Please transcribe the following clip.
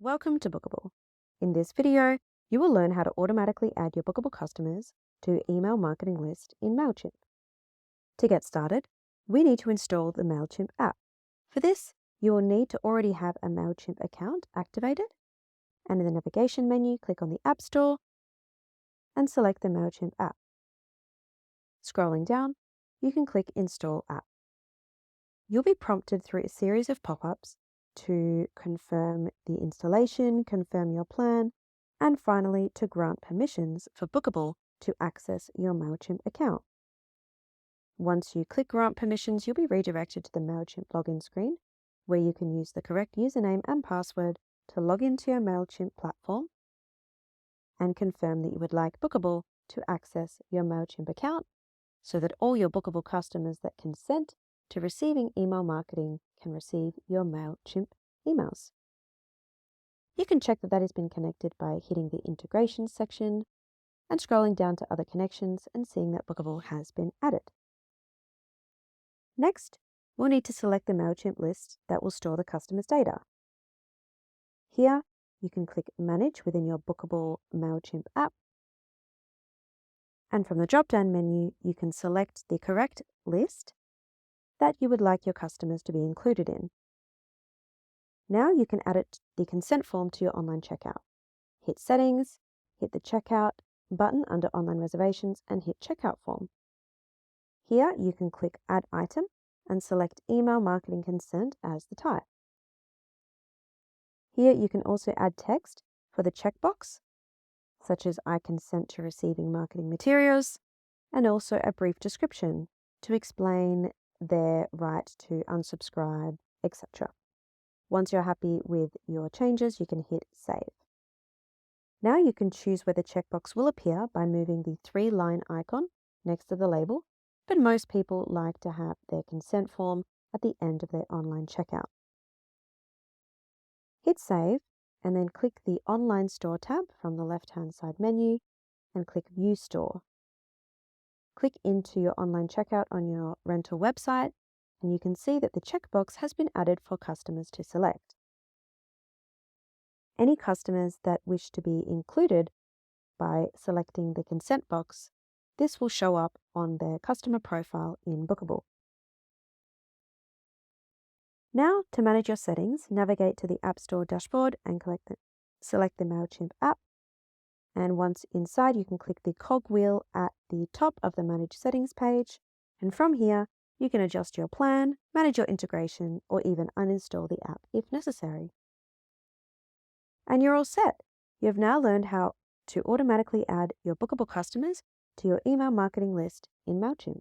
Welcome to Booqable. In this video, you will learn how to automatically add your Booqable customers to your email marketing list in Mailchimp. To get started, we need to install the Mailchimp app. For this, you will need to already have a Mailchimp account activated, and in the navigation menu, click on the App Store and select the Mailchimp app. Scrolling down, you can click Install App. You'll be prompted through a series of pop-ups to confirm the installation, confirm your plan, and finally to grant permissions for Booqable to access your Mailchimp account. Once you click Grant Permissions, you'll be redirected to the Mailchimp login screen, where you can use the correct username and password to log into your Mailchimp platform and confirm that you would like Booqable to access your Mailchimp account so that all your Booqable customers that consent to receiving email marketing can receive your Mailchimp emails. You can check that has been connected by hitting the integration section and scrolling down to other connections and seeing that Booqable has been added. Next, we'll need to select the Mailchimp list that will store the customer's data. Here, you can click Manage within your Booqable Mailchimp app, and from the drop-down menu, you can select the correct list that you would like your customers to be included in. Now you can add the consent form to your online checkout. Hit Settings, hit the Checkout button under Online Reservations and hit Checkout Form. Here you can click Add Item and select Email Marketing Consent as the type. Here you can also add text for the checkbox, such as I consent to receiving marketing materials, and also a brief description to explain their right to unsubscribe, etc. Once you're happy with your changes, you can hit Save. Now you can choose where the checkbox will appear by moving the 3-line icon next to the label, but most people like to have their consent form at the end of their online checkout. Hit Save and then click the Online Store tab from the left-hand side menu and click View Store. Click into your online checkout on your rental website and you can see that the checkbox has been added for customers to select. Any customers that wish to be included by selecting the consent box, this will show up on their customer profile in Booqable. Now, to manage your settings, navigate to the App Store dashboard and select the Mailchimp app. And once inside, you can click the cogwheel at the top of the Manage Settings page. And from here, you can adjust your plan, manage your integration, or even uninstall the app if necessary. And you're all set. You have now learned how to automatically add your Booqable customers to your email marketing list in Mailchimp.